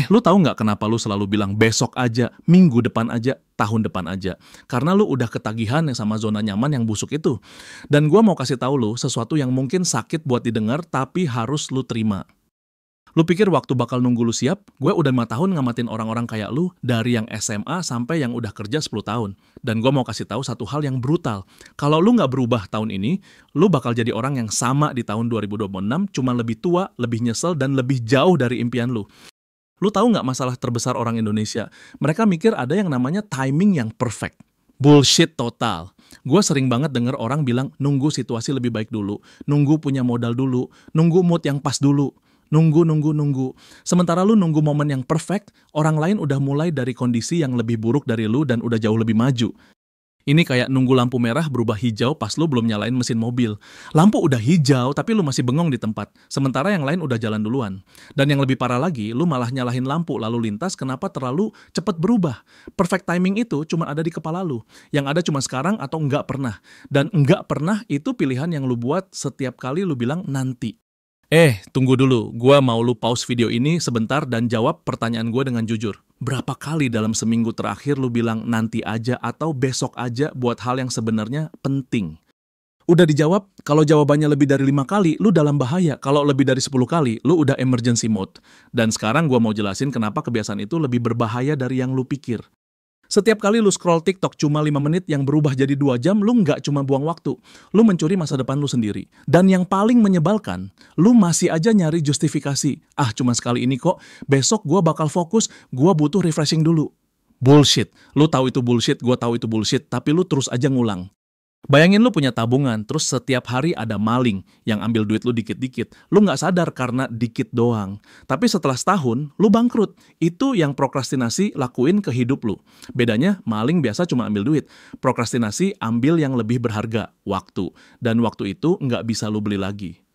Lu tahu nggak kenapa lu selalu bilang besok aja, minggu depan aja, tahun depan aja? Karena lu udah ketagihan yang sama zona nyaman yang busuk itu. Dan gua mau kasih tahu lu sesuatu yang mungkin sakit buat didengar tapi harus lu terima. Lu pikir waktu bakal nunggu lu siap? Gue udah 5 tahun ngamatin orang-orang kayak lu dari yang SMA sampai yang udah kerja 10 tahun. Dan gue mau kasih tahu satu hal yang brutal. Kalau lu nggak berubah tahun ini, lu bakal jadi orang yang sama di tahun 2026, cuma lebih tua, lebih nyesel, dan lebih jauh dari impian lu. Lu tahu nggak masalah terbesar orang Indonesia? Mereka mikir ada yang namanya timing yang perfect. Bullshit total. Gue sering banget denger orang bilang nunggu situasi lebih baik dulu, nunggu punya modal dulu, nunggu mood yang pas dulu. Nunggu. Sementara lu nunggu momen yang perfect, orang lain udah mulai dari kondisi yang lebih buruk dari lu dan udah jauh lebih maju. Ini kayak nunggu lampu merah berubah hijau pas lu belum nyalain mesin mobil. Lampu udah hijau tapi lu masih bengong di tempat, sementara yang lain udah jalan duluan. Dan yang lebih parah lagi, lu malah nyalahin lampu lalu lintas kenapa terlalu cepat berubah. Perfect timing itu cuma ada di kepala lu. Yang ada cuma sekarang atau nggak pernah. Dan nggak pernah itu pilihan yang lu buat setiap kali lu bilang nanti. Tunggu dulu. Gua mau lu pause video ini sebentar dan jawab pertanyaan gue dengan jujur. Berapa kali dalam seminggu terakhir lu bilang nanti aja atau besok aja buat hal yang sebenarnya penting? Udah dijawab, kalau jawabannya lebih dari 5 kali, lu dalam bahaya. Kalau lebih dari 10 kali, lu udah emergency mode. Dan sekarang gua mau jelasin kenapa kebiasaan itu lebih berbahaya dari yang lu pikir. Setiap kali lu scroll TikTok cuma 5 menit yang berubah jadi 2 jam, lu nggak cuma buang waktu. Lu mencuri masa depan lu sendiri. Dan yang paling menyebalkan, lu masih aja nyari justifikasi. Cuma sekali ini kok, besok gua bakal fokus, gua butuh refreshing dulu. Bullshit. Lu tahu itu bullshit, gua tahu itu bullshit, tapi lu terus aja ngulang. Bayangin lu punya tabungan, terus setiap hari ada maling yang ambil duit lu dikit-dikit. Lu nggak sadar karena dikit doang. Tapi setelah setahun, lu bangkrut. Itu yang prokrastinasi lakuin ke hidup lu. Bedanya, maling biasa cuma ambil duit. Prokrastinasi ambil yang lebih berharga, waktu. Dan waktu itu nggak bisa lu beli lagi.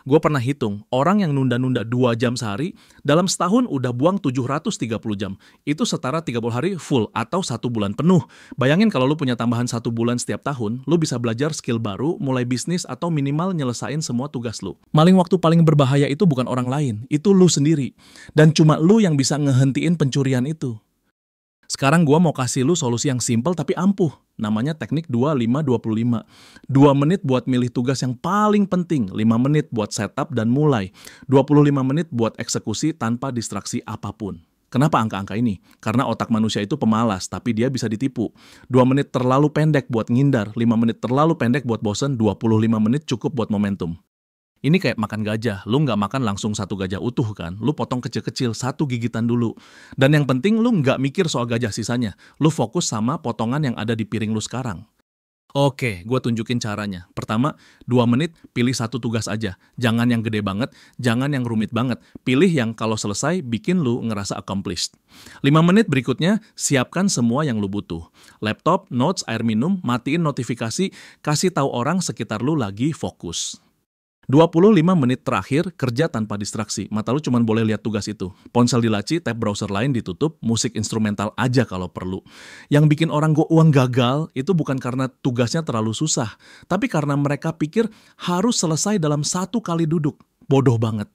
Gue pernah hitung, orang yang nunda-nunda 2 jam sehari, dalam setahun udah buang 730 jam. Itu setara 30 hari full atau 1 bulan penuh. Bayangin kalau lu punya tambahan 1 bulan setiap tahun, lu bisa belajar skill baru, mulai bisnis, atau minimal nyelesain semua tugas lu. Maling waktu paling berbahaya itu bukan orang lain, itu lu sendiri. Dan cuma lu yang bisa ngehentiin pencurian itu. Sekarang gua mau kasih lu solusi yang simple tapi ampuh. Namanya teknik 25-25. 2 menit buat milih tugas yang paling penting, 5 menit buat setup dan mulai, 25 menit buat eksekusi tanpa distraksi apapun. Kenapa angka-angka ini? Karena otak manusia itu pemalas, tapi dia bisa ditipu. 2 menit terlalu pendek buat ngindar, 5 menit terlalu pendek buat bosen, 25 menit cukup buat momentum. Ini kayak makan gajah, lu nggak makan langsung 1 gajah utuh kan, lu potong kecil-kecil, 1 gigitan dulu. Dan yang penting lu nggak mikir soal gajah sisanya, lu fokus sama potongan yang ada di piring lu sekarang. Oke, gue tunjukin caranya. Pertama, 2 menit pilih 1 tugas aja. Jangan yang gede banget, jangan yang rumit banget. Pilih yang kalau selesai bikin lu ngerasa accomplished. 5 menit berikutnya, siapkan semua yang lu butuh. Laptop, notes, air minum, matiin notifikasi, kasih tahu orang sekitar lu lagi fokus. 25 menit terakhir kerja tanpa distraksi. Mata lu cuma boleh lihat tugas itu. Ponsel dilaci, tab browser lain ditutup, musik instrumental aja kalau perlu. Yang bikin orang uang gagal itu bukan karena tugasnya terlalu susah, tapi karena mereka pikir harus selesai dalam 1 kali duduk. Bodoh banget.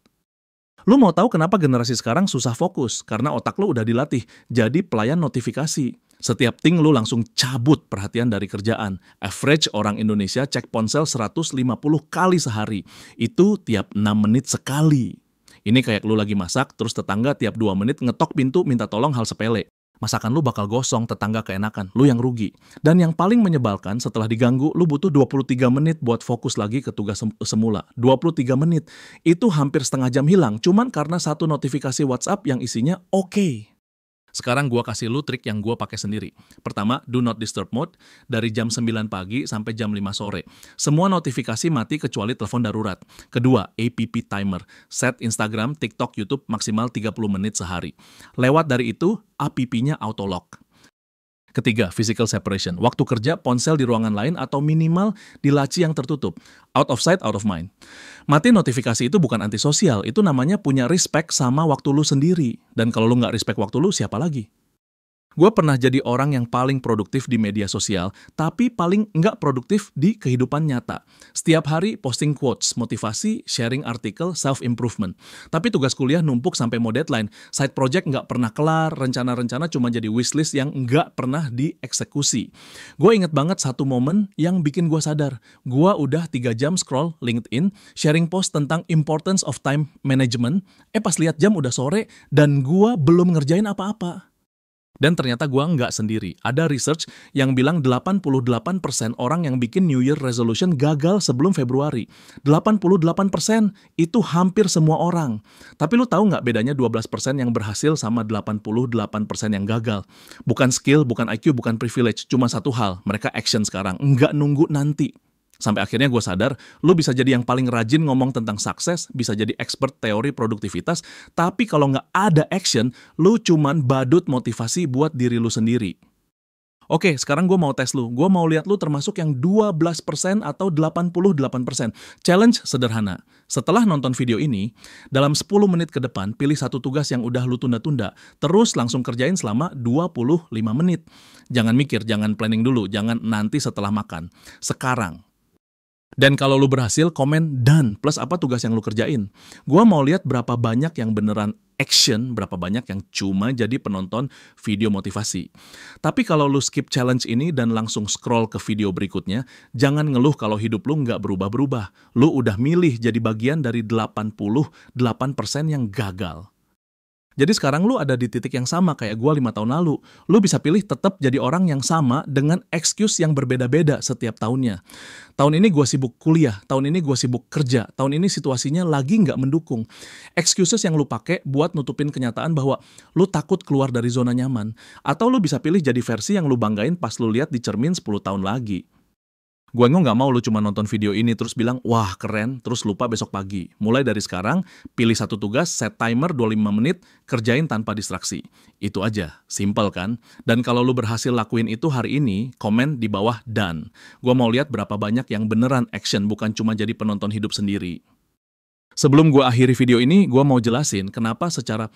Lu mau tahu kenapa generasi sekarang susah fokus? Karena otak lu udah dilatih jadi pelayan notifikasi. Setiap ting lu langsung cabut perhatian dari kerjaan. Average orang Indonesia cek ponsel 150 kali sehari. Itu tiap 6 menit sekali. Ini kayak lu lagi masak, terus tetangga tiap 2 menit ngetok pintu minta tolong hal sepele. Masakan lu bakal gosong, tetangga keenakan, lu yang rugi. Dan yang paling menyebalkan setelah diganggu, lu butuh 23 menit buat fokus lagi ke tugas semula. 23 menit. Itu hampir setengah jam hilang, cuman karena 1 notifikasi WhatsApp yang isinya oke. Sekarang gua kasih lu trik yang gua pakai sendiri. Pertama, do not disturb mode dari jam 9 pagi sampai jam 5 sore. Semua notifikasi mati kecuali telepon darurat. Kedua, app timer. Set Instagram, TikTok, YouTube maksimal 30 menit sehari. Lewat dari itu, app-nya auto lock. Ketiga, physical separation. Waktu kerja, ponsel di ruangan lain atau minimal di laci yang tertutup. Out of sight, out of mind. Mati notifikasi itu bukan antisosial, itu namanya punya respect sama waktu lu sendiri. Dan kalau lu nggak respect waktu lu, siapa lagi? Gue pernah jadi orang yang paling produktif di media sosial, tapi paling nggak produktif di kehidupan nyata. Setiap hari posting quotes, motivasi, sharing artikel, self-improvement. Tapi tugas kuliah numpuk sampai mau deadline. Side project nggak pernah kelar, rencana-rencana cuma jadi wishlist yang nggak pernah dieksekusi. Gue inget banget satu momen yang bikin gue sadar. Gue udah 3 jam scroll LinkedIn, sharing post tentang importance of time management. Pas lihat jam udah sore, dan gue belum ngerjain apa-apa. Dan ternyata gua nggak sendiri. Ada research yang bilang 88% orang yang bikin New Year resolution gagal sebelum Februari. 88% itu hampir semua orang. Tapi lu tahu nggak bedanya 12% yang berhasil sama 88% yang gagal? Bukan skill, bukan IQ, bukan privilege. Cuma satu hal, mereka action sekarang. Nggak nunggu nanti. Sampai akhirnya gue sadar, lu bisa jadi yang paling rajin ngomong tentang sukses, bisa jadi expert teori produktivitas, tapi kalau nggak ada action, lu cuman badut motivasi buat diri lu sendiri. Oke, sekarang gue mau tes lu. Gue mau lihat lu termasuk yang 12% atau 88%. Challenge sederhana. Setelah nonton video ini, dalam 10 menit ke depan, pilih satu tugas yang udah lu tunda-tunda, terus langsung kerjain selama 25 menit. Jangan mikir, jangan planning dulu, jangan nanti setelah makan. Sekarang. Dan kalau lu berhasil, komen done plus apa tugas yang lu kerjain. Gua mau lihat berapa banyak yang beneran action, berapa banyak yang cuma jadi penonton video motivasi. Tapi kalau lu skip challenge ini dan langsung scroll ke video berikutnya, jangan ngeluh kalau hidup lu nggak berubah-berubah. Lu udah milih jadi bagian dari 88% yang gagal. Jadi sekarang lu ada di titik yang sama kayak gue 5 tahun lalu. Lu bisa pilih tetap jadi orang yang sama dengan excuse yang berbeda-beda setiap tahunnya. Tahun ini gue sibuk kuliah, tahun ini gue sibuk kerja, tahun ini situasinya lagi nggak mendukung. Excuses yang lu pakai buat nutupin kenyataan bahwa lu takut keluar dari zona nyaman. Atau lu bisa pilih jadi versi yang lu banggain pas lu lihat di cermin 10 tahun lagi. Gue nggak mau lu cuma nonton video ini terus bilang, wah keren, terus lupa besok pagi. Mulai dari sekarang, pilih satu tugas, set timer 25 menit, kerjain tanpa distraksi. Itu aja, simple kan? Dan kalau lu berhasil lakuin itu hari ini, komen di bawah done. Gue mau lihat berapa banyak yang beneran action, bukan cuma jadi penonton hidup sendiri. Sebelum gue akhiri video ini, gue mau jelasin kenapa secara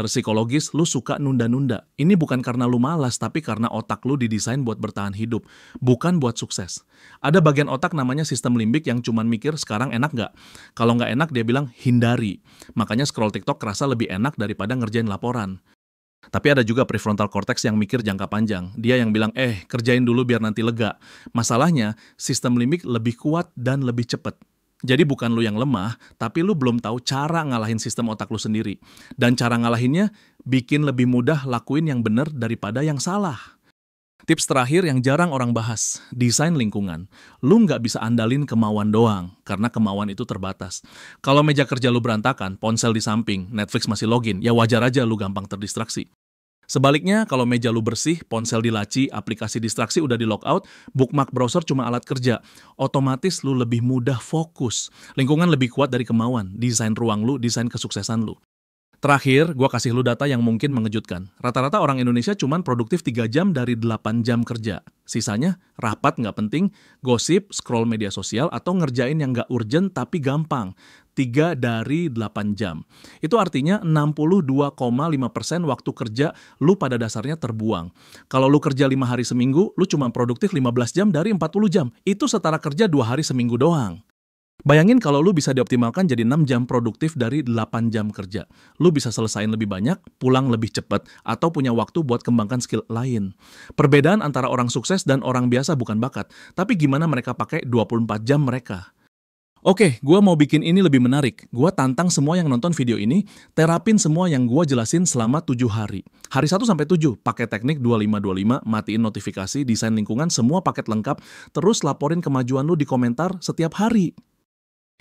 psikologis lu suka nunda-nunda. Ini bukan karena lu malas, tapi karena otak lu didesain buat bertahan hidup, bukan buat sukses. Ada bagian otak namanya sistem limbik yang cuman mikir sekarang enak nggak? Kalau nggak enak dia bilang hindari. Makanya scroll TikTok kerasa lebih enak daripada ngerjain laporan. Tapi ada juga prefrontal cortex yang mikir jangka panjang. Dia yang bilang, kerjain dulu biar nanti lega. Masalahnya, sistem limbik lebih kuat dan lebih cepat. Jadi bukan lu yang lemah, tapi lu belum tahu cara ngalahin sistem otak lu sendiri. Dan cara ngalahinnya bikin lebih mudah lakuin yang benar daripada yang salah. Tips terakhir yang jarang orang bahas, desain lingkungan. Lu nggak bisa andalin kemauan doang, karena kemauan itu terbatas. Kalau meja kerja lu berantakan, ponsel di samping, Netflix masih login, ya wajar aja lu gampang terdistraksi. Sebaliknya, kalau meja lu bersih, ponsel di laci, aplikasi distraksi udah di logout, bookmark browser cuma alat kerja, otomatis lu lebih mudah fokus. Lingkungan lebih kuat dari kemauan, desain ruang lu, desain kesuksesan lu. Terakhir, gua kasih lu data yang mungkin mengejutkan. Rata-rata orang Indonesia cuma produktif 3 jam dari 8 jam kerja. Sisanya, rapat nggak penting, gosip, scroll media sosial, atau ngerjain yang nggak urgent tapi gampang. 3 dari 8 jam. Itu artinya 62,5% waktu kerja lu pada dasarnya terbuang. Kalau lu kerja 5 hari seminggu, lu cuma produktif 15 jam dari 40 jam. Itu setara kerja 2 hari seminggu doang. Bayangin kalau lu bisa dioptimalkan jadi 6 jam produktif dari 8 jam kerja. Lu bisa selesain lebih banyak, pulang lebih cepat, atau punya waktu buat kembangkan skill lain. Perbedaan antara orang sukses dan orang biasa bukan bakat, tapi gimana mereka pakai 24 jam mereka. Oke, gue mau bikin ini lebih menarik. Gue tantang semua yang nonton video ini, terapin semua yang gue jelasin selama 7 hari. Hari 1-7, pakai teknik 25-25, matiin notifikasi, desain lingkungan, semua paket lengkap, terus laporin kemajuan lu di komentar setiap hari.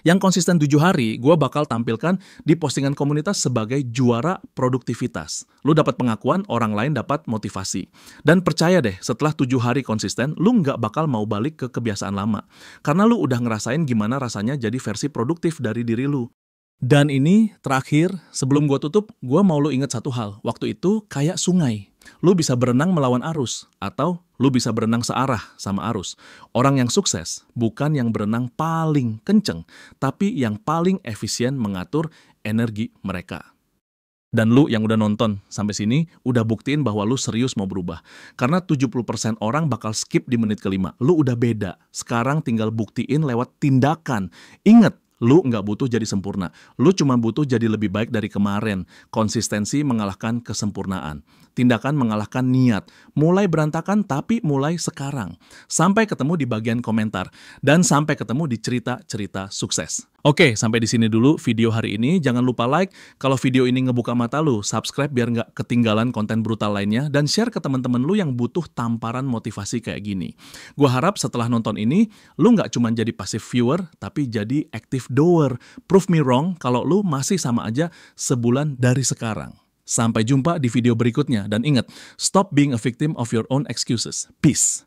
Yang konsisten 7 hari, gue bakal tampilkan di postingan komunitas sebagai juara produktivitas. Lu dapat pengakuan, orang lain dapat motivasi. Dan percaya deh, setelah 7 hari konsisten, lu nggak bakal mau balik ke kebiasaan lama. Karena lu udah ngerasain gimana rasanya jadi versi produktif dari diri lu. Dan ini, terakhir, sebelum gue tutup, gue mau lu inget satu hal. Waktu itu kayak sungai. Lu bisa berenang melawan arus, atau lu bisa berenang searah sama arus. Orang yang sukses bukan yang berenang paling kenceng, tapi yang paling efisien mengatur energi mereka. Dan lu yang udah nonton sampai sini, udah buktiin bahwa lu serius mau berubah. Karena 70% orang bakal skip di menit kelima. Lu udah beda. Sekarang tinggal buktiin lewat tindakan. Ingat, lu nggak butuh jadi sempurna. Lu cuma butuh jadi lebih baik dari kemarin. Konsistensi mengalahkan kesempurnaan. Tindakan mengalahkan niat. Mulai berantakan tapi mulai sekarang. Sampai ketemu di bagian komentar. Dan sampai ketemu di cerita-cerita sukses. Oke, sampai di sini dulu video hari ini. Jangan lupa like kalau video ini ngebuka mata lu. Subscribe biar nggak ketinggalan konten brutal lainnya. Dan share ke teman-teman lu yang butuh tamparan motivasi kayak gini. Gua harap setelah nonton ini, lu nggak cuma jadi passive viewer, tapi jadi active doer. Prove me wrong kalau lu masih sama aja sebulan dari sekarang. Sampai jumpa di video berikutnya. Dan ingat, stop being a victim of your own excuses. Peace.